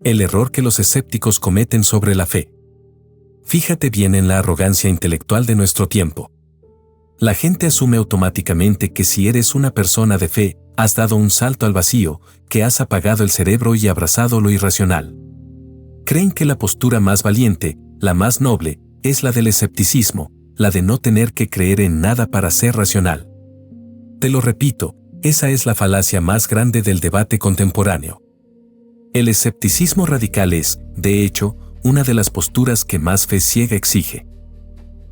El error que los escépticos cometen sobre la fe. Fíjate bien en la arrogancia intelectual de nuestro tiempo. La gente asume automáticamente que si eres una persona de fe, has dado un salto al vacío, que has apagado el cerebro y abrazado lo irracional. Creen que la postura más valiente, la más noble, es la del escepticismo, la de no tener que creer en nada para ser racional. Te lo repito, esa es la falacia más grande del debate contemporáneo. El escepticismo radical es, de hecho, una de las posturas que más fe ciega exige.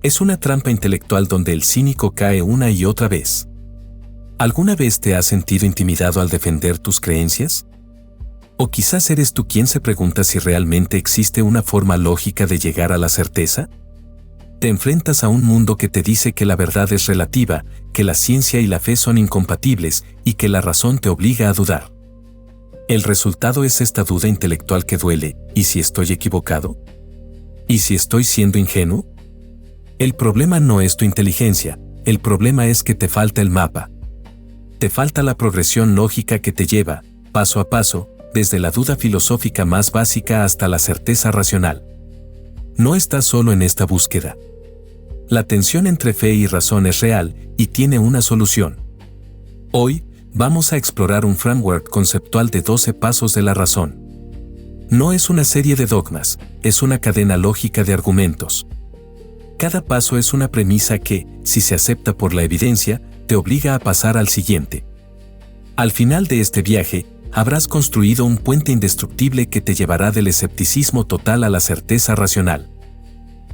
Es una trampa intelectual donde el cínico cae una y otra vez. ¿Alguna vez te has sentido intimidado al defender tus creencias? ¿O quizás eres tú quien se pregunta si realmente existe una forma lógica de llegar a la certeza? Te enfrentas a un mundo que te dice que la verdad es relativa, que la ciencia y la fe son incompatibles y que la razón te obliga a dudar. El resultado es esta duda intelectual que duele. ¿Y si estoy equivocado? ¿Y si estoy siendo ingenuo? El problema no es tu inteligencia, el problema es que te falta el mapa. Te falta la progresión lógica que te lleva, paso a paso, desde la duda filosófica más básica hasta la certeza racional. No estás solo en esta búsqueda. La tensión entre fe y razón es real y tiene una solución. Hoy, vamos a explorar un framework conceptual de 12 pasos de la razón. No es una serie de dogmas, es una cadena lógica de argumentos. Cada paso es una premisa que, si se acepta por la evidencia, te obliga a pasar al siguiente. Al final de este viaje, habrás construido un puente indestructible que te llevará del escepticismo total a la certeza racional.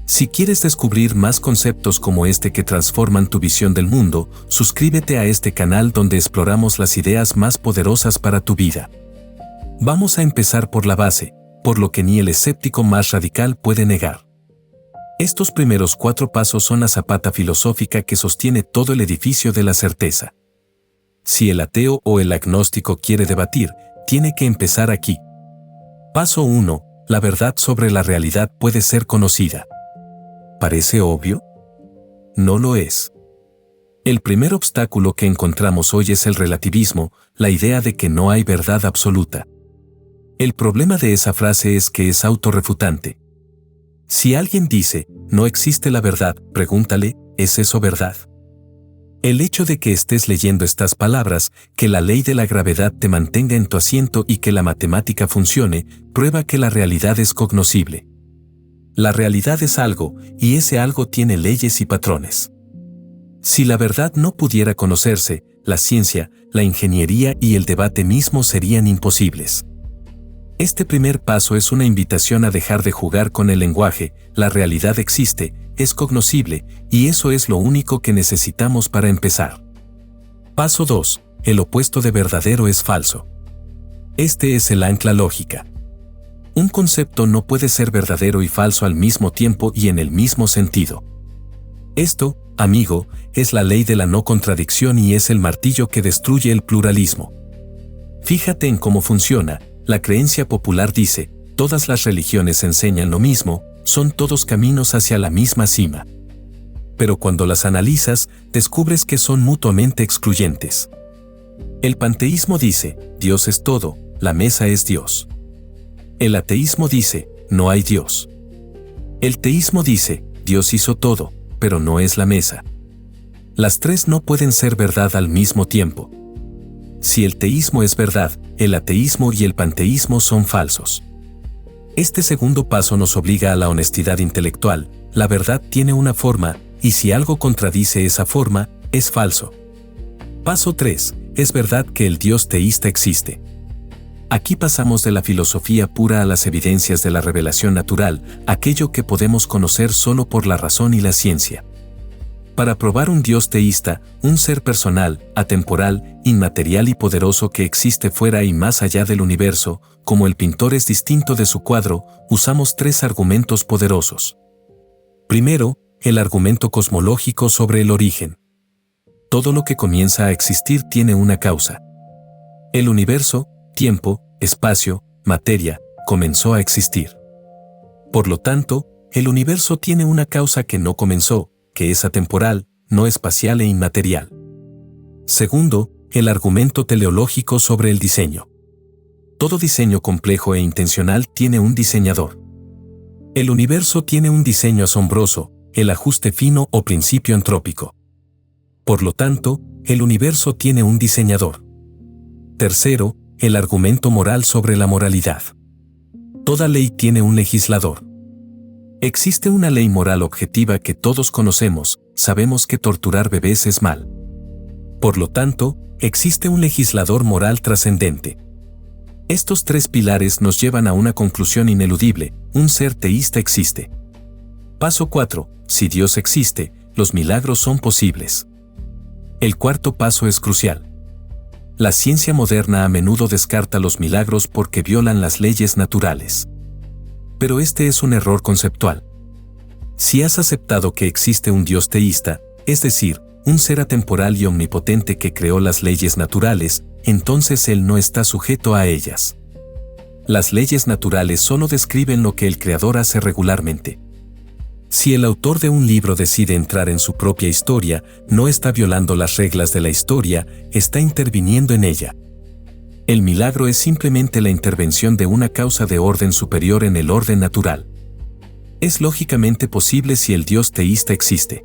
Si quieres descubrir más conceptos como este que transforman tu visión del mundo, suscríbete a este canal donde exploramos las ideas más poderosas para tu vida. Vamos a empezar por la base, por lo que ni el escéptico más radical puede negar. Estos primeros 4 pasos son la zapata filosófica que sostiene todo el edificio de la certeza. Si el ateo o el agnóstico quiere debatir, tiene que empezar aquí. Paso 1. La verdad sobre la realidad puede ser conocida. ¿Parece obvio? No lo es. El primer obstáculo que encontramos hoy es el relativismo, la idea de que no hay verdad absoluta. El problema de esa frase es que es autorrefutante. Si alguien dice, no existe la verdad, pregúntale, ¿es eso verdad? El hecho de que estés leyendo estas palabras, que la ley de la gravedad te mantenga en tu asiento y que la matemática funcione, prueba que la realidad es cognoscible. La realidad es algo, y ese algo tiene leyes y patrones. Si la verdad no pudiera conocerse, la ciencia, la ingeniería y el debate mismo serían imposibles. Este primer paso es una invitación a dejar de jugar con el lenguaje. La realidad existe, es cognoscible, y eso es lo único que necesitamos para empezar. Paso 2. El opuesto de verdadero es falso. Este es el ancla lógica. Un concepto no puede ser verdadero y falso al mismo tiempo y en el mismo sentido. Esto, amigo, es la ley de la no contradicción y es el martillo que destruye el pluralismo. Fíjate en cómo funciona. La creencia popular dice, todas las religiones enseñan lo mismo, son todos caminos hacia la misma cima. Pero cuando las analizas, descubres que son mutuamente excluyentes. El panteísmo dice, Dios es todo, la mesa es Dios. El ateísmo dice, no hay Dios. El teísmo dice, Dios hizo todo, pero no es la mesa. Las tres no pueden ser verdad al mismo tiempo. Si el teísmo es verdad, el ateísmo y el panteísmo son falsos. Este segundo paso nos obliga a la honestidad intelectual. La verdad tiene una forma, y si algo contradice esa forma, es falso. Paso 3. Es verdad que el Dios teísta existe. Aquí pasamos de la filosofía pura a las evidencias de la revelación natural, aquello que podemos conocer solo por la razón y la ciencia. Para probar un Dios teísta, un ser personal, atemporal, inmaterial y poderoso que existe fuera y más allá del universo, como el pintor es distinto de su cuadro, usamos 3 argumentos poderosos. Primero, el argumento cosmológico sobre el origen. Todo lo que comienza a existir tiene una causa. El universo, tiempo, espacio, materia, comenzó a existir. Por lo tanto, el universo tiene una causa que no comenzó, que es atemporal, no espacial e inmaterial. Segundo, el argumento teleológico sobre el diseño. Todo diseño complejo e intencional tiene un diseñador. El universo tiene un diseño asombroso, el ajuste fino o principio entrópico. Por lo tanto, el universo tiene un diseñador. Tercero, el argumento moral sobre la moralidad. Toda ley tiene un legislador. Existe una ley moral objetiva que todos conocemos, sabemos que torturar bebés es mal. Por lo tanto, existe un legislador moral trascendente. Estos tres pilares nos llevan a una conclusión ineludible: un ser teísta existe. Paso 4. Si Dios existe, los milagros son posibles. El cuarto paso es crucial. La ciencia moderna a menudo descarta los milagros porque violan las leyes naturales. Pero este es un error conceptual. Si has aceptado que existe un Dios teísta, es decir, un ser atemporal y omnipotente que creó las leyes naturales, entonces Él no está sujeto a ellas. Las leyes naturales solo describen lo que el Creador hace regularmente. Si el autor de un libro decide entrar en su propia historia, no está violando las reglas de la historia, está interviniendo en ella. El milagro es simplemente la intervención de una causa de orden superior en el orden natural. Es lógicamente posible si el Dios teísta existe.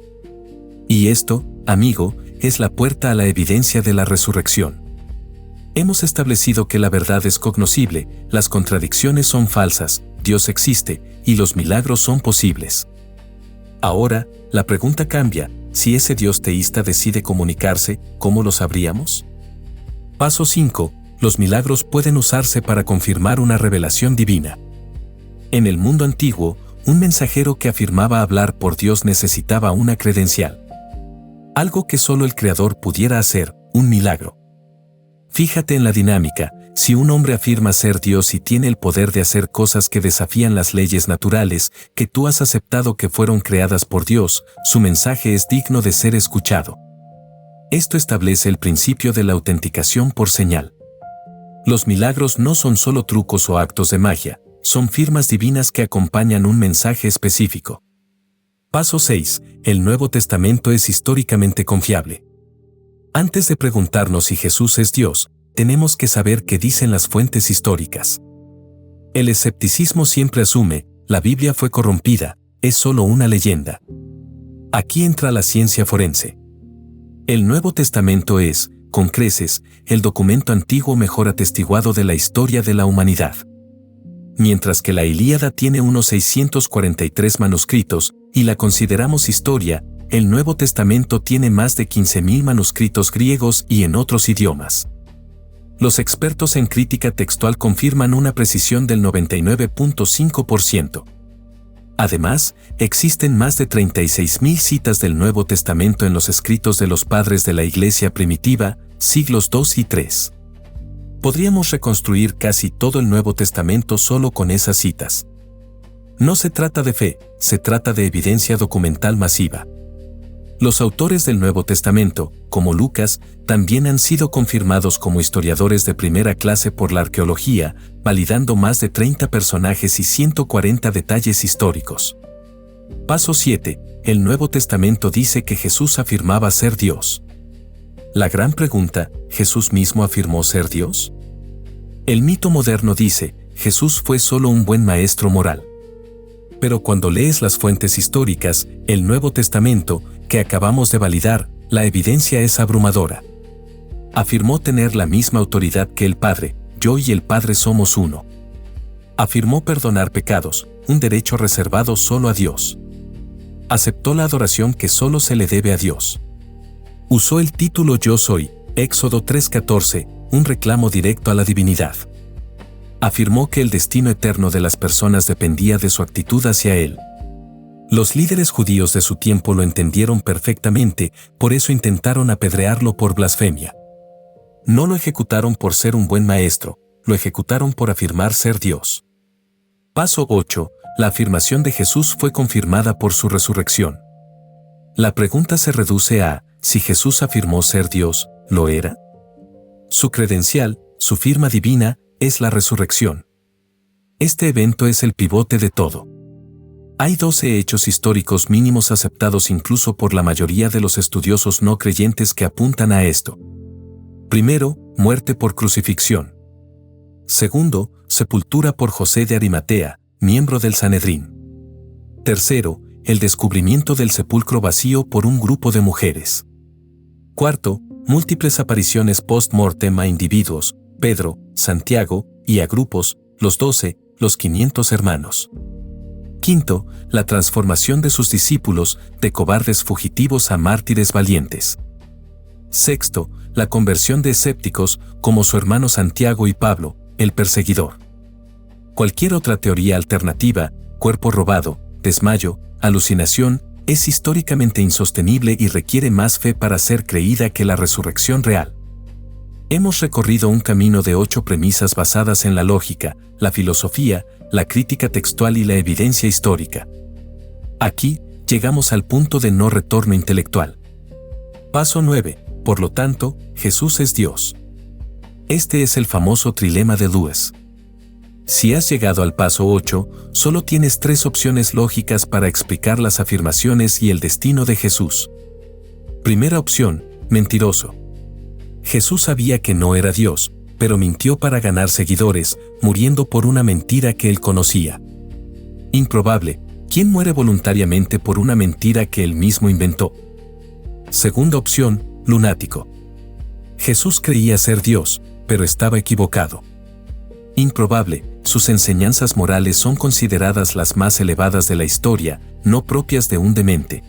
Y esto, amigo, es la puerta a la evidencia de la resurrección. Hemos establecido que la verdad es cognoscible, las contradicciones son falsas, Dios existe, y los milagros son posibles. Ahora, la pregunta cambia: si ese Dios teísta decide comunicarse, ¿cómo lo sabríamos? Paso 5. Los milagros pueden usarse para confirmar una revelación divina. En el mundo antiguo, un mensajero que afirmaba hablar por Dios necesitaba una credencial. Algo que solo el Creador pudiera hacer, un milagro. Fíjate en la dinámica: si un hombre afirma ser Dios y tiene el poder de hacer cosas que desafían las leyes naturales, que tú has aceptado que fueron creadas por Dios, su mensaje es digno de ser escuchado. Esto establece el principio de la autenticación por señal. Los milagros no son solo trucos o actos de magia, son firmas divinas que acompañan un mensaje específico. Paso 6. El Nuevo Testamento es históricamente confiable. Antes de preguntarnos si Jesús es Dios, tenemos que saber qué dicen las fuentes históricas. El escepticismo siempre asume: la Biblia fue corrompida, es solo una leyenda. Aquí entra la ciencia forense. El Nuevo Testamento es, con creces, el documento antiguo mejor atestiguado de la historia de la humanidad. Mientras que la Ilíada tiene unos 643 manuscritos, y la consideramos historia, el Nuevo Testamento tiene más de 15.000 manuscritos griegos y en otros idiomas. Los expertos en crítica textual confirman una precisión del 99.5%. Además, existen más de 36.000 citas del Nuevo Testamento en los escritos de los padres de la Iglesia primitiva, siglos II y III. Podríamos reconstruir casi todo el Nuevo Testamento solo con esas citas. No se trata de fe, se trata de evidencia documental masiva. Los autores del Nuevo Testamento, como Lucas, también han sido confirmados como historiadores de primera clase por la arqueología, validando más de 30 personajes y 140 detalles históricos. Paso 7. El Nuevo Testamento dice que Jesús afirmaba ser Dios. La gran pregunta: ¿Jesús mismo afirmó ser Dios? El mito moderno dice: Jesús fue solo un buen maestro moral. Pero cuando lees las fuentes históricas, el Nuevo Testamento, que acabamos de validar, la evidencia es abrumadora. Afirmó tener la misma autoridad que el Padre: yo y el Padre somos uno. Afirmó perdonar pecados, un derecho reservado solo a Dios. Aceptó la adoración que solo se le debe a Dios. Usó el título Yo soy, Éxodo 3:14, un reclamo directo a la divinidad. Afirmó que el destino eterno de las personas dependía de su actitud hacia Él. Los líderes judíos de su tiempo lo entendieron perfectamente, por eso intentaron apedrearlo por blasfemia. No lo ejecutaron por ser un buen maestro, lo ejecutaron por afirmar ser Dios. Paso 8. La afirmación de Jesús fue confirmada por su resurrección. La pregunta se reduce a: si Jesús afirmó ser Dios, ¿lo era? Su credencial, su firma divina, es la resurrección. Este evento es el pivote de todo. Hay 12 hechos históricos mínimos aceptados incluso por la mayoría de los estudiosos no creyentes que apuntan a esto. Primero, muerte por crucifixión. Segundo, sepultura por José de Arimatea, miembro del Sanedrín. Tercero, el descubrimiento del sepulcro vacío por un grupo de mujeres. Cuarto, múltiples apariciones post-mortem a individuos, Pedro, Santiago, y a grupos, los 12, los 500 hermanos. Quinto, la transformación de sus discípulos, de cobardes fugitivos a mártires valientes. Sexto, la conversión de escépticos, como su hermano Santiago y Pablo, el perseguidor. Cualquier otra teoría alternativa, cuerpo robado, desmayo, alucinación, es históricamente insostenible y requiere más fe para ser creída que la resurrección real. Hemos recorrido un camino de 8 premisas basadas en la lógica, la filosofía, la crítica textual y la evidencia histórica. Aquí, llegamos al punto de no retorno intelectual. Paso 9. Por lo tanto, Jesús es Dios. Este es el famoso trilema de Lewis. Si has llegado al paso 8, solo tienes 3 opciones lógicas para explicar las afirmaciones y el destino de Jesús. Primera opción, mentiroso. Jesús sabía que no era Dios, pero mintió para ganar seguidores, muriendo por una mentira que él conocía. Improbable, ¿quién muere voluntariamente por una mentira que él mismo inventó? Segunda opción, lunático. Jesús creía ser Dios, pero estaba equivocado. Improbable, sus enseñanzas morales son consideradas las más elevadas de la historia, no propias de un demente.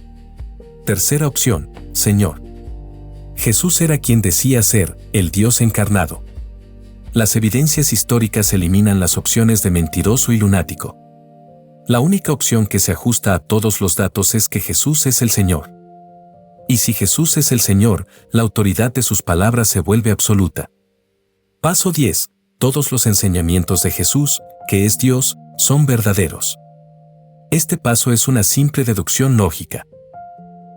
Tercera opción, Señor. Jesús era quien decía ser, el Dios encarnado. Las evidencias históricas eliminan las opciones de mentiroso y lunático. La única opción que se ajusta a todos los datos es que Jesús es el Señor. Y si Jesús es el Señor, la autoridad de sus palabras se vuelve absoluta. Paso 10. Todos los enseñamientos de Jesús, que es Dios, son verdaderos. Este paso es una simple deducción lógica.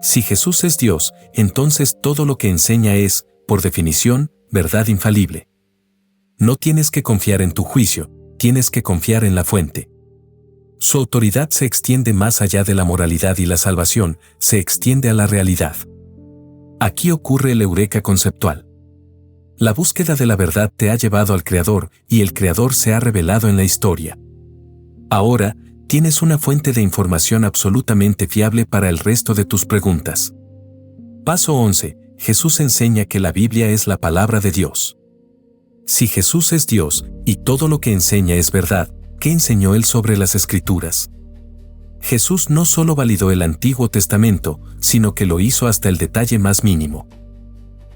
Si Jesús es Dios, entonces todo lo que enseña es, por definición, verdad infalible. No tienes que confiar en tu juicio, tienes que confiar en la fuente. Su autoridad se extiende más allá de la moralidad y la salvación, se extiende a la realidad. Aquí ocurre el eureka conceptual. La búsqueda de la verdad te ha llevado al Creador, y el Creador se ha revelado en la historia. Ahora, tienes una fuente de información absolutamente fiable para el resto de tus preguntas. Paso 11. Jesús enseña que la Biblia es la palabra de Dios. Si Jesús es Dios, y todo lo que enseña es verdad, ¿qué enseñó Él sobre las Escrituras? Jesús no solo validó el Antiguo Testamento, sino que lo hizo hasta el detalle más mínimo.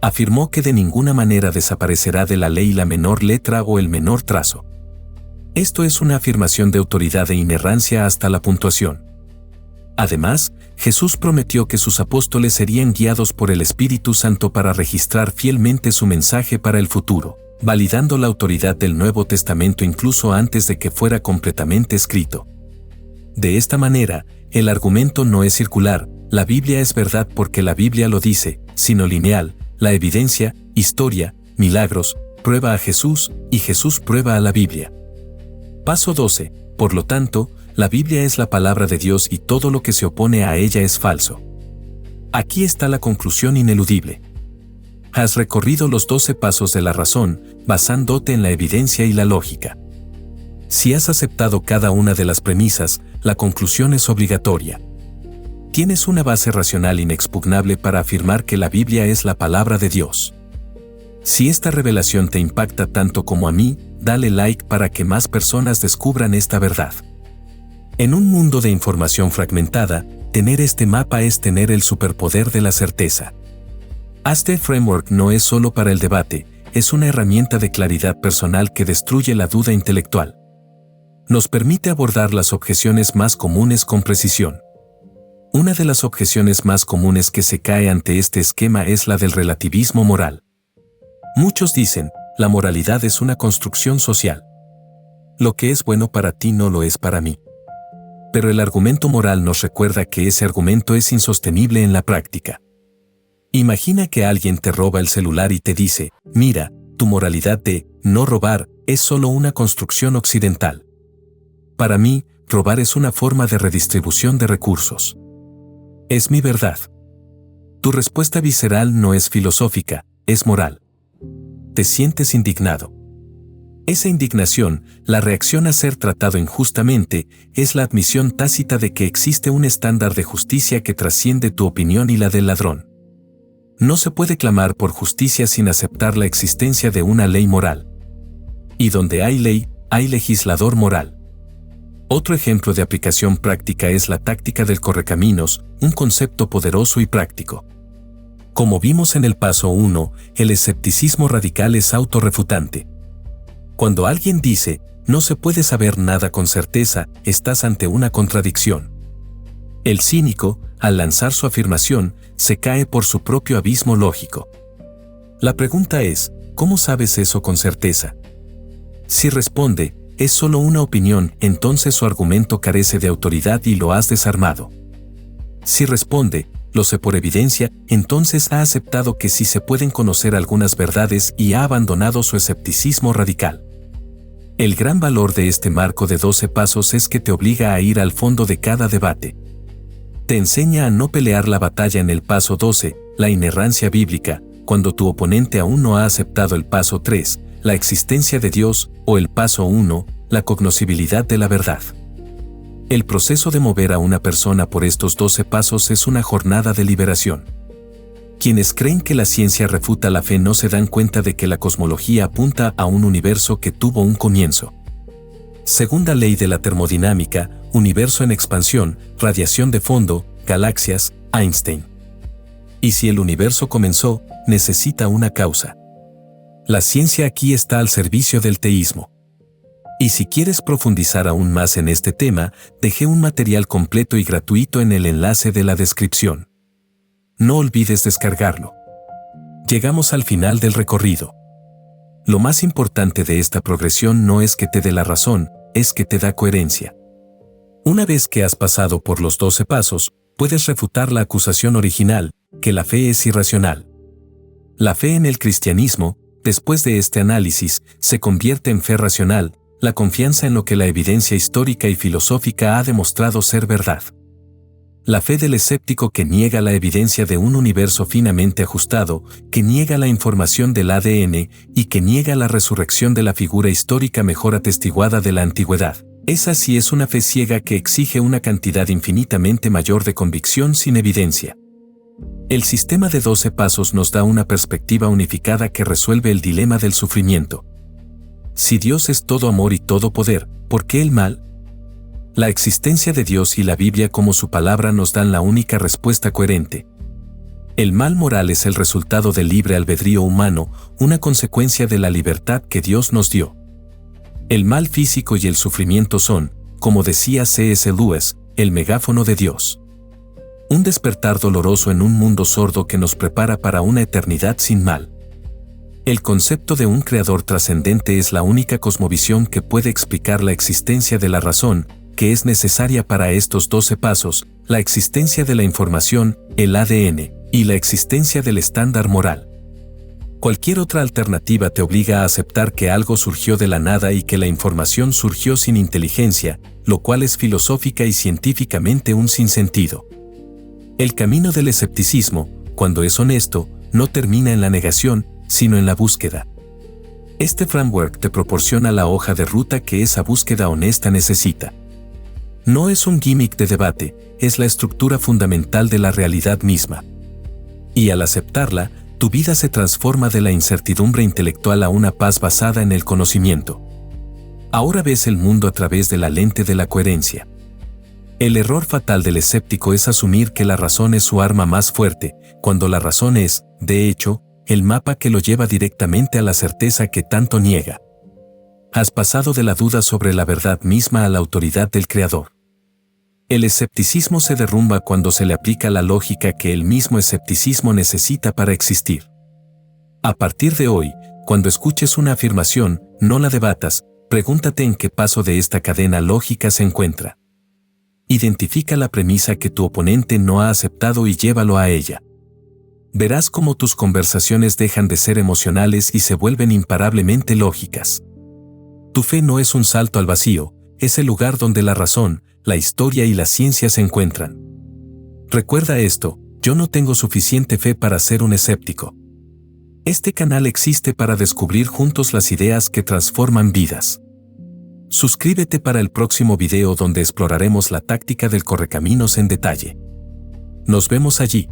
Afirmó que de ninguna manera desaparecerá de la ley la menor letra o el menor trazo. Esto es una afirmación de autoridad e inerrancia hasta la puntuación. Además, Jesús prometió que sus apóstoles serían guiados por el Espíritu Santo para registrar fielmente su mensaje para el futuro, validando la autoridad del Nuevo Testamento incluso antes de que fuera completamente escrito. De esta manera, el argumento no es circular, la Biblia es verdad porque la Biblia lo dice, sino lineal, la evidencia, historia, milagros, prueba a Jesús y Jesús prueba a la Biblia. Paso 12. Por lo tanto, la Biblia es la palabra de Dios y todo lo que se opone a ella es falso. Aquí está la conclusión ineludible. Has recorrido los 12 pasos de la razón, basándote en la evidencia y la lógica. Si has aceptado cada una de las premisas, la conclusión es obligatoria. Tienes una base racional inexpugnable para afirmar que la Biblia es la palabra de Dios. Si esta revelación te impacta tanto como a mí, dale like para que más personas descubran esta verdad. En un mundo de información fragmentada, tener este mapa es tener el superpoder de la certeza. Este framework no es solo para el debate, es una herramienta de claridad personal que destruye la duda intelectual. Nos permite abordar las objeciones más comunes con precisión. Una de las objeciones más comunes que se cae ante este esquema es la del relativismo moral. Muchos dicen, la moralidad es una construcción social. Lo que es bueno para ti no lo es para mí. Pero el argumento moral nos recuerda que ese argumento es insostenible en la práctica. Imagina que alguien te roba el celular y te dice, mira, tu moralidad de no robar es solo una construcción occidental. Para mí, robar es una forma de redistribución de recursos. Es mi verdad. Tu respuesta visceral no es filosófica, es moral. Te sientes indignado. Esa indignación, la reacción a ser tratado injustamente, es la admisión tácita de que existe un estándar de justicia que trasciende tu opinión y la del ladrón. No se puede clamar por justicia sin aceptar la existencia de una ley moral. Y donde hay ley, hay legislador moral. Otro ejemplo de aplicación práctica es la táctica del correcaminos, un concepto poderoso y práctico. Como vimos en el paso 1, el escepticismo radical es autorrefutante. Cuando alguien dice, no se puede saber nada con certeza, estás ante una contradicción. El cínico, al lanzar su afirmación, se cae por su propio abismo lógico. La pregunta es, ¿cómo sabes eso con certeza? Si responde, es solo una opinión, entonces su argumento carece de autoridad y lo has desarmado. Si responde, lo sé por evidencia, entonces ha aceptado que sí se pueden conocer algunas verdades y ha abandonado su escepticismo radical. El gran valor de este marco de 12 pasos es que te obliga a ir al fondo de cada debate. Te enseña a no pelear la batalla en el paso 12, la inerrancia bíblica, cuando tu oponente aún no ha aceptado el paso 3, la existencia de Dios, o el paso 1, la cognoscibilidad de la verdad. El proceso de mover a una persona por estos 12 pasos es una jornada de liberación. Quienes creen que la ciencia refuta la fe no se dan cuenta de que la cosmología apunta a un universo que tuvo un comienzo. Segunda ley de la termodinámica, universo en expansión, radiación de fondo, galaxias, Einstein. Y si el universo comenzó, necesita una causa. La ciencia aquí está al servicio del teísmo. Y si quieres profundizar aún más en este tema, dejé un material completo y gratuito en el enlace de la descripción. No olvides descargarlo. Llegamos al final del recorrido. Lo más importante de esta progresión no es que te dé la razón, es que te da coherencia. Una vez que has pasado por los 12 pasos, puedes refutar la acusación original, que la fe es irracional. La fe en el cristianismo, después de este análisis, se convierte en fe racional, la confianza en lo que la evidencia histórica y filosófica ha demostrado ser verdad. La fe del escéptico que niega la evidencia de un universo finamente ajustado, que niega la información del ADN y que niega la resurrección de la figura histórica mejor atestiguada de la antigüedad. Esa sí es una fe ciega que exige una cantidad infinitamente mayor de convicción sin evidencia. El sistema de 12 pasos nos da una perspectiva unificada que resuelve el dilema del sufrimiento. Si Dios es todo amor y todo poder, ¿por qué el mal? La existencia de Dios y la Biblia como su palabra nos dan la única respuesta coherente. El mal moral es el resultado del libre albedrío humano, una consecuencia de la libertad que Dios nos dio. El mal físico y el sufrimiento son, como decía C.S. Lewis, el megáfono de Dios. Un despertar doloroso en un mundo sordo que nos prepara para una eternidad sin mal. El concepto de un creador trascendente es la única cosmovisión que puede explicar la existencia de la razón, que es necesaria para estos 12 pasos, la existencia de la información, el ADN, y la existencia del estándar moral. Cualquier otra alternativa te obliga a aceptar que algo surgió de la nada y que la información surgió sin inteligencia, lo cual es filosófica y científicamente un sinsentido. El camino del escepticismo, cuando es honesto, no termina en la negación, sino en la búsqueda. Este framework te proporciona la hoja de ruta que esa búsqueda honesta necesita. No es un gimmick de debate, es la estructura fundamental de la realidad misma. Y al aceptarla, tu vida se transforma de la incertidumbre intelectual a una paz basada en el conocimiento. Ahora ves el mundo a través de la lente de la coherencia. El error fatal del escéptico es asumir que la razón es su arma más fuerte, cuando la razón es, de hecho, el mapa que lo lleva directamente a la certeza que tanto niega. Has pasado de la duda sobre la verdad misma a la autoridad del Creador. El escepticismo se derrumba cuando se le aplica la lógica que el mismo escepticismo necesita para existir. A partir de hoy, cuando escuches una afirmación, no la debatas, pregúntate en qué paso de esta cadena lógica se encuentra. Identifica la premisa que tu oponente no ha aceptado y llévalo a ella. Verás cómo tus conversaciones dejan de ser emocionales y se vuelven imparablemente lógicas. Tu fe no es un salto al vacío, es el lugar donde la razón, la historia y la ciencia se encuentran. Recuerda esto, yo no tengo suficiente fe para ser un escéptico. Este canal existe para descubrir juntos las ideas que transforman vidas. Suscríbete para el próximo video donde exploraremos la táctica del correcaminos en detalle. Nos vemos allí.